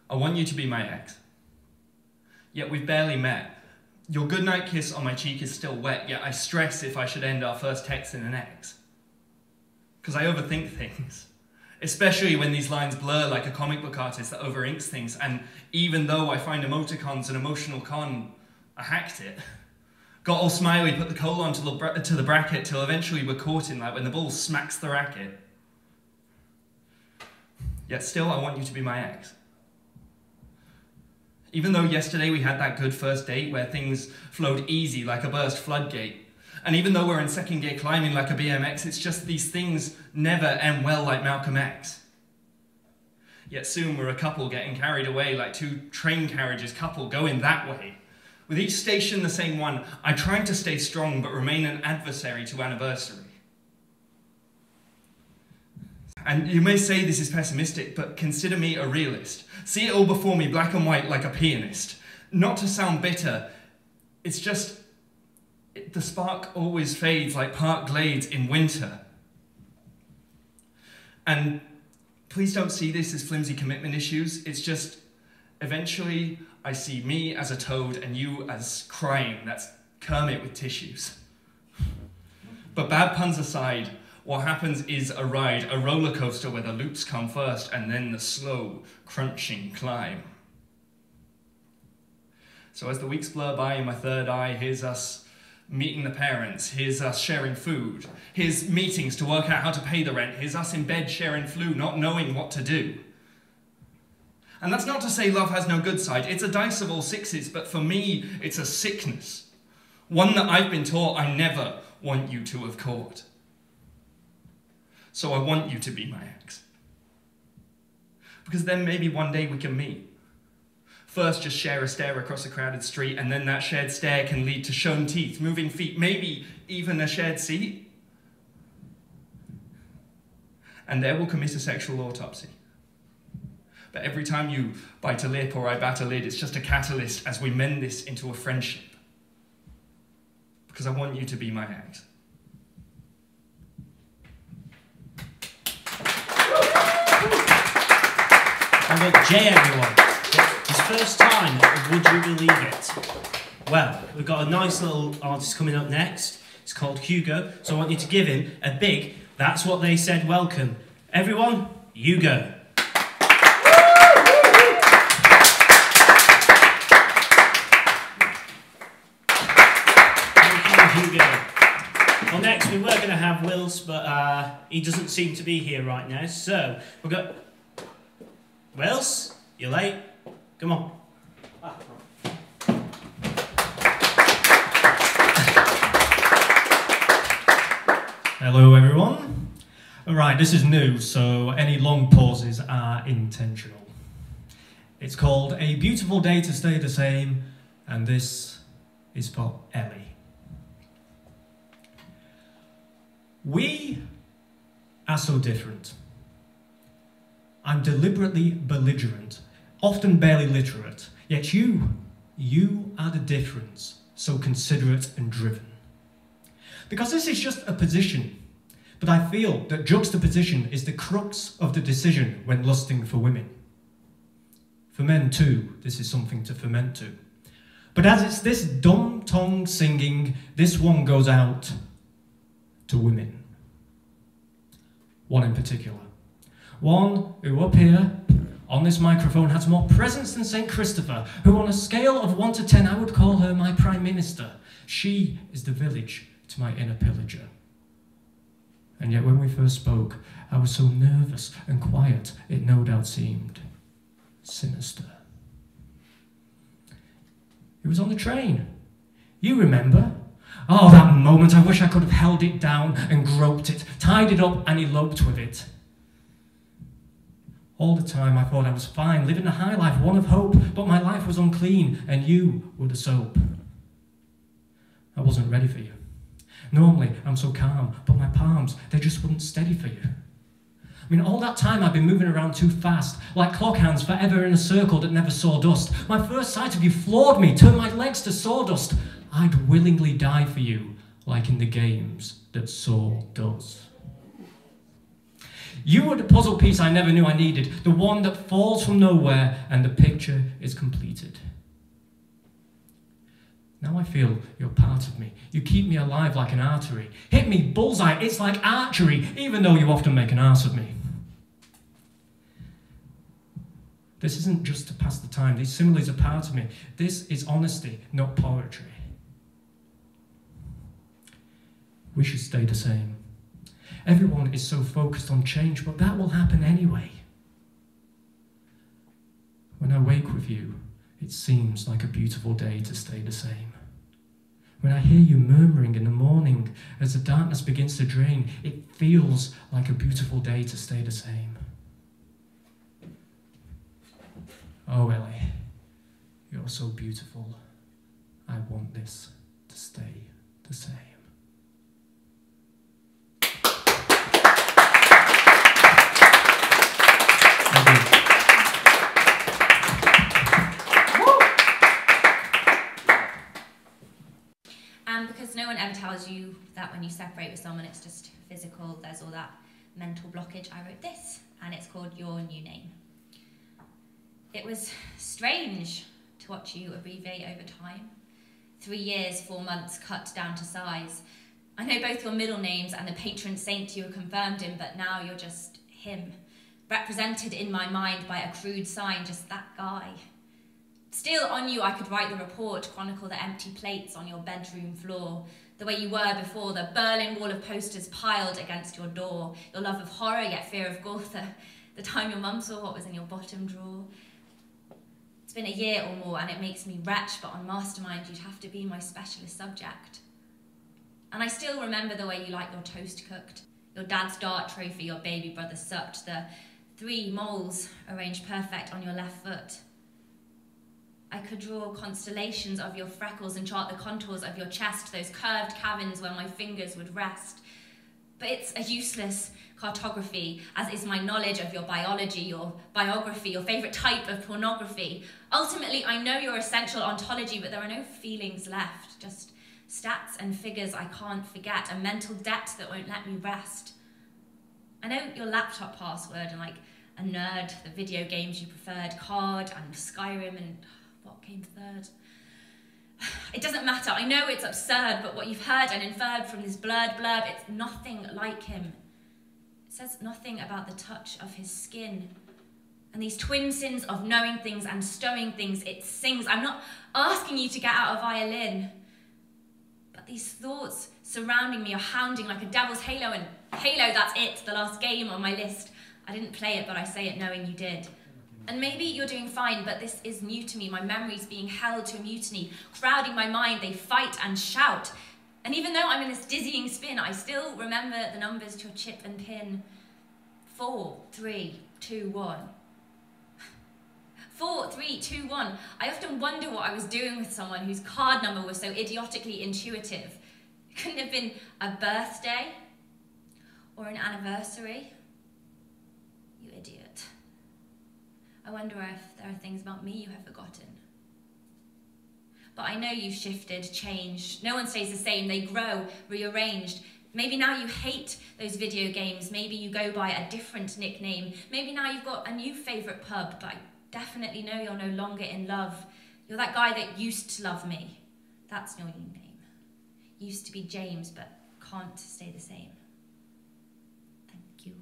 I want you to be my ex. Yet we've barely met. Your goodnight kiss on my cheek is still wet, yet I stress if I should end our first text in an X. Because I overthink things. Especially when these lines blur like a comic book artist that overinks things, and even though I find emoticons an emotional con, I hacked it. Got all smiley, put the colon to the bracket, till eventually we're caught in that when the ball smacks the racket. Yet still I want you to be my ex. Even though yesterday we had that good first date where things flowed easy like a burst floodgate, and even though we're in second gear climbing like a BMX, it's just these things never end well like Malcolm X. Yet soon we're a couple getting carried away like two train carriages couple going that way. With each station the same one, I'm trying to stay strong but remain an adversary to anniversary. And you may say this is pessimistic, but consider me a realist. See it all before me, black and white, like a pianist. Not to sound bitter, it's just, the spark always fades like park glades in winter. And please don't see this as flimsy commitment issues, it's just, eventually I see me as a toad and you as crying, that's Kermit with tissues. But bad puns aside, what happens is a ride, a roller coaster where the loops come first and then the slow, crunching climb. So as the weeks blur by in my third eye, here's us meeting the parents, here's us sharing food, here's meetings to work out how to pay the rent, here's us in bed sharing flu, not knowing what to do. And that's not to say love has no good side, it's a dice of all sixes, but for me, it's a sickness. One that I've been taught I never want you to have caught. So I want you to be my ex. Because then maybe one day we can meet. First, just share a stare across a crowded street, and then that shared stare can lead to shown teeth, moving feet, maybe even a shared seat. And there we'll commit a sexual autopsy. But every time you bite a lip or I bat a lid, it's just a catalyst as we mend this into a friendship. Because I want you to be my ex. And look, Jay, everyone, his first time, would you believe it? Well, we've got a nice little artist coming up next. It's called Hugo, so I want you to give him a big, that's what they said, welcome. Everyone, Hugo. Thank you, Hugo. Well, next we were going to have Wills, but he doesn't seem to be here right now, so we've got... Wills, you're late. Come on. Hello everyone. Alright, this is new, so any long pauses are intentional. It's called A Beautiful Day to Stay the Same, and this is for Ellie. We are so different. I'm deliberately belligerent, often barely literate, yet you are the difference, so considerate and driven. Because this is just a position, but I feel that juxtaposition is the crux of the decision when lusting for women. For men too, this is something to ferment to. But as it's this dumb tongue singing, this one goes out to women. One in particular. One who up here, on this microphone, has more presence than St. Christopher, who on a scale of 1 to 10, I would call her my Prime Minister. She is the village to my inner pillager. And yet when we first spoke, I was so nervous and quiet, it no doubt seemed sinister. It was on the train. You remember? Oh, that moment, I wish I could have held it down and groped it, tied it up and eloped with it. All the time I thought I was fine, living a high life, one of hope, but my life was unclean and you were the soap. I wasn't ready for you. Normally I'm so calm, but my palms, they just wouldn't steady for you. I mean, all that time I've been moving around too fast, like clock hands forever in a circle that never saw dust. My first sight of you floored me, turned my legs to sawdust. I'd willingly die for you, like in the games that Saw does. You were the puzzle piece I never knew I needed, the one that falls from nowhere and the picture is completed. Now I feel you're part of me. You keep me alive like an artery. Hit me, bullseye, it's like archery, even though you often make an arse of me. This isn't just to pass the time. These similes are part of me. This is honesty, not poetry. We should stay the same. Everyone is so focused on change, but that will happen anyway. When I wake with you, it seems like a beautiful day to stay the same. When I hear you murmuring in the morning as the darkness begins to drain, it feels like a beautiful day to stay the same. Oh, Ellie, you're so beautiful. I want this to stay the same. Because no one ever tells you that when you separate with someone it's just physical, there's all that mental blockage, I wrote this, and it's called Your New Name. It was strange to watch you abbreviate over time. 3 years, 4 months, cut down to size. I know both your middle names and the patron saint you were confirmed in, but now you're just him, represented in my mind by a crude sign, just that guy. Still on you I could write the report, chronicle the empty plates on your bedroom floor, the way you were before, the Berlin Wall of posters piled against your door, your love of horror yet fear of goth, the time your mum saw what was in your bottom drawer. It's been a year or more and it makes me retch, but on Mastermind you'd have to be my specialist subject. And I still remember the way you like your toast cooked, your dad's dart trophy your baby brother sucked, the 3 moles arranged perfect on your left foot. I could draw constellations of your freckles and chart the contours of your chest, those curved caverns where my fingers would rest. But it's a useless cartography, as is my knowledge of your biology, your biography, your favourite type of pornography. Ultimately, I know your essential ontology, but there are no feelings left, just stats and figures I can't forget, a mental debt that won't let me rest. I know your laptop password and like a nerd, the video games you preferred, Card and Skyrim and what came third. It doesn't matter, I know it's absurd, but what you've heard and inferred from this blurred blurb, it's nothing like him. It says nothing about the touch of his skin. And these twin sins of knowing things and stowing things, it sings. I'm not asking you to get out a violin, but these thoughts surrounding me are hounding like a devil's halo, and Halo, that's it, the last game on my list. I didn't play it, but I say it knowing you did. And maybe you're doing fine, but this is new to me. My memory's being held to a mutiny, crowding my mind, they fight and shout. And even though I'm in this dizzying spin, I still remember the numbers to your chip and pin. 4, 3, 2, 1. 4, 3, 2, 1. I often wonder what I was doing with someone whose card number was so idiotically intuitive. It couldn't have been a birthday or an anniversary. You idiot. I wonder if there are things about me you have forgotten. But I know you've shifted, changed. No one stays the same. They grow, rearranged. Maybe now you hate those video games. Maybe you go by a different nickname. Maybe now you've got a new favourite pub, but I definitely know you're no longer in love. You're that guy that used to love me. That's your new name. Used to be James, but can't stay the same. Thank you.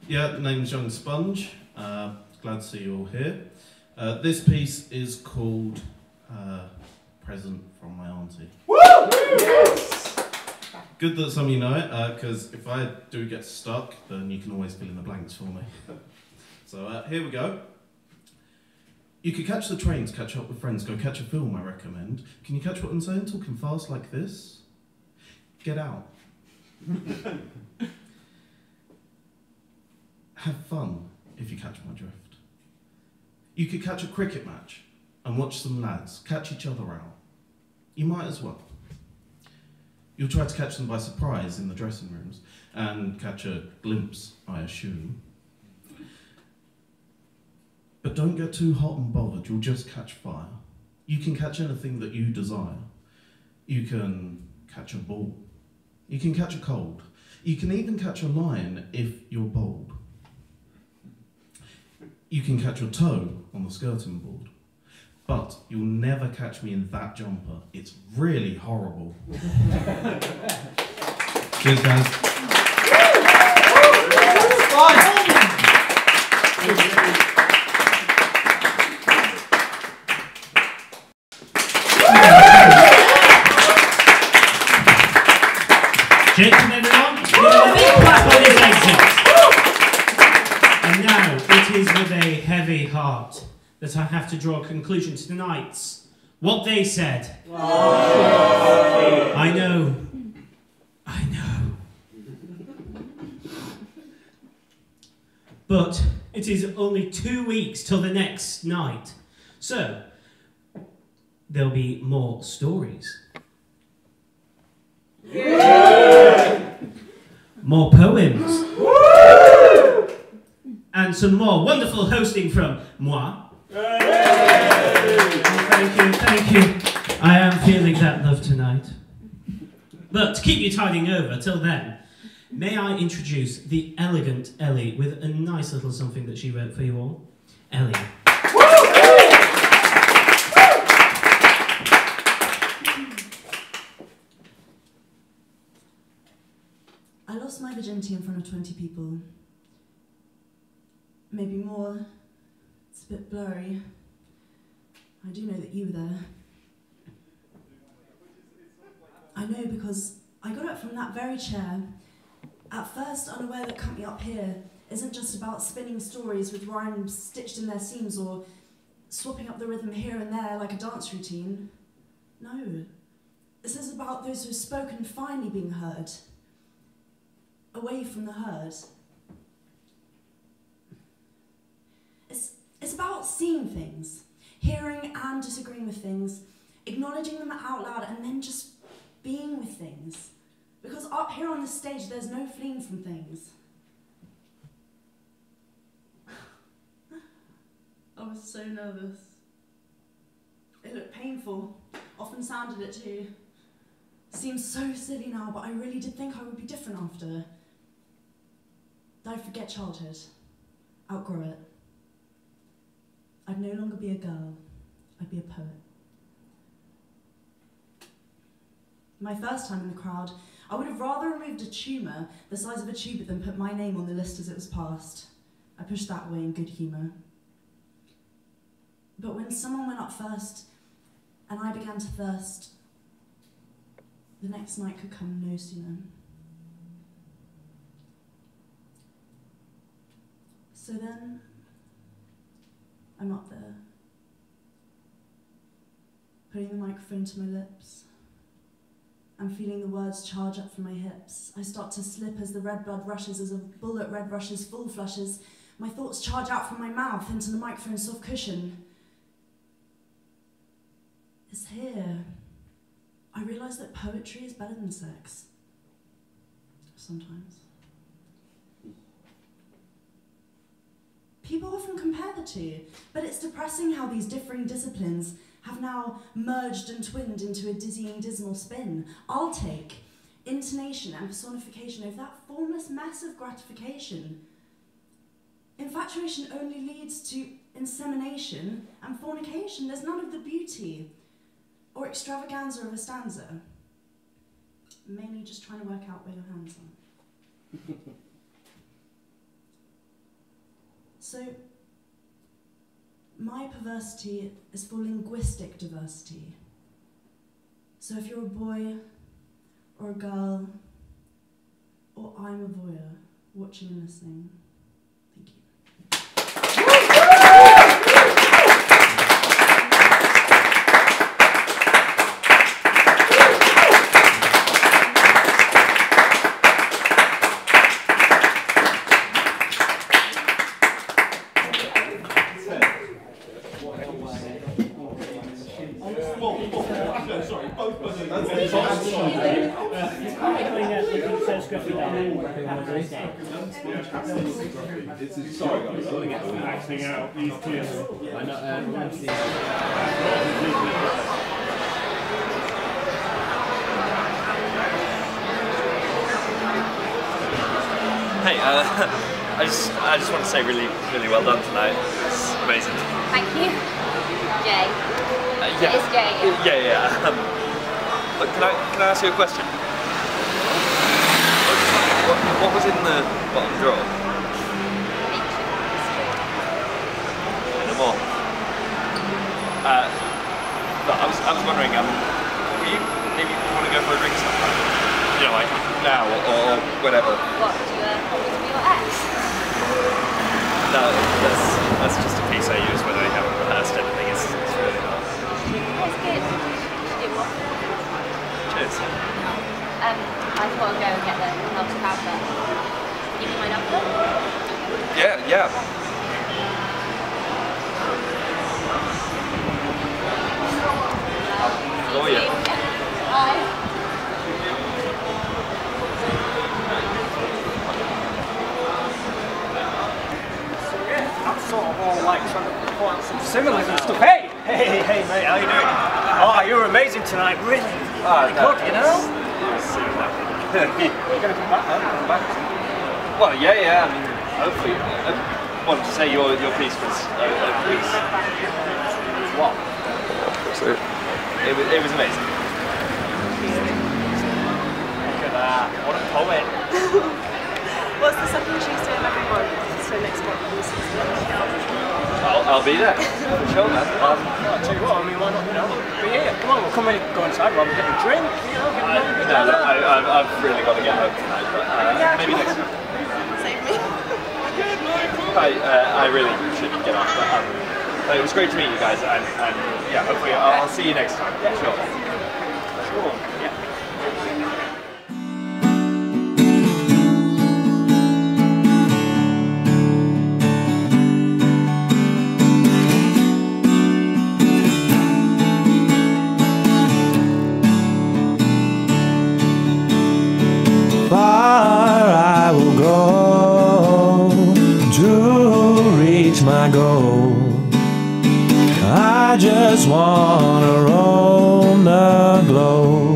Yeah, the name's Young Sponge. Glad to see you all here. This piece is called Present from My Auntie. Woo! Yes! Good that some of you know it, because if I do get stuck, then you can always fill in the blanks for me. So here we go. You could catch the train to catch up with friends, go catch a film, I recommend. Can you catch what I'm saying? Talking fast like this? Get out. Have fun, if you catch my drift. You could catch a cricket match and watch some lads catch each other out. You might as well. You'll try to catch them by surprise in the dressing rooms and catch a glimpse, I assume. But don't get too hot and bothered, you'll just catch fire. You can catch anything that you desire. You can catch a ball. You can catch a cold. You can even catch a lion if you're bold. You can catch your toe on the skirting board. But you'll never catch me in that jumper. It's really horrible. Cheers, guys. Jason, everyone, give a big clap on his exit. And now it is with a heavy heart that I have to draw a conclusion to tonight's What They Said. I know. But it is only 2 weeks till the next night. So, there'll be more stories. More poems. And some more wonderful hosting from moi. Thank you. I am feeling that love tonight. But to keep you tiding over till then, may I introduce the elegant Ellie with a nice little something that she wrote for you all. Ellie. I lost my virginity in front of 20 people. Maybe more. It's a bit blurry. I do know that you were there. I know because I got up from that very chair, at first unaware that Company Up Here isn't just about spinning stories with rhymes stitched in their seams or swapping up the rhythm here and there like a dance routine. No, this is about those who've spoken finally being heard, away from the herd. It's about seeing things, hearing and disagreeing with things, acknowledging them out loud and then just being with things. Because up here on this stage, there's no fleeing from things. I was so nervous. It looked painful, often sounded it too. Seems so silly now, but I really did think I would be different after. I'd forget childhood, outgrow it. I'd no longer be a girl, I'd be a poet. My first time in the crowd, I would have rather removed a tumour the size of a tuba than put my name on the list as it was passed. I pushed that away in good humour. But when someone went up first, and I began to thirst, the next night could come no sooner. So then, I'm up there, putting the microphone to my lips. I'm feeling the words charge up from my hips. I start to slip as the red blood rushes, as a bullet red rushes, full flushes. My thoughts charge out from my mouth into the microphone's soft cushion. It's here. I realise that poetry is better than sex. Sometimes. People often compare the two, but it's depressing how these differing disciplines have now merged and twinned into a dizzying, dismal spin. I'll take intonation and personification over that formless mess of gratification. Infatuation only leads to insemination and fornication. There's none of the beauty or extravaganza of a stanza. Mainly just trying to work out where your hands are. So, my perversity is for linguistic diversity. So if you're a boy, or a girl, or I'm a voyeur, watching and listening, thank you. Sorry, guys. Acting out these kids. Hey, I just want to say really well done tonight. It's amazing. Thank you. Jay. Yeah. It's Jay. Yeah. Look, can I ask you a question? What was in the bottom drawer? No more. Look, I was wondering, will you maybe want to go for a drink sometime? You know, like now or whenever. What, do you want me to be your ex? No, that's just a piece I use when I haven't rehearsed anything. It's really not. That's good. Do what? Cheers. I've got to go and get the melted powder. Give me my number? Yeah. Oh yeah. Bye. I'm sort of all like trying to point some similes and stuff. Hey, mate, how you doing? Oh, you're amazing tonight, really. Good, you know? You're going to come back, huh? Come back. Well, yeah. I mean, hopefully. I wanted to say your piece was a piece. What? So, it was amazing. Look at that. What a poet. What's the second Tuesday of every month? So next month on the 16th. I'll be there. For sure, man. I'll tell you what, I mean, why not, you know, be here. Come on, we'll come in, go inside, we'll have a bit of a drink, you know, No, look, I've really got to get home tonight, but maybe next time. Save me. I really should get off, but it was great to meet you guys, and yeah, hopefully I'll see you next time. Yeah, sure. Yeah. Far I will go to reach my goal. I just wanna roam the globe.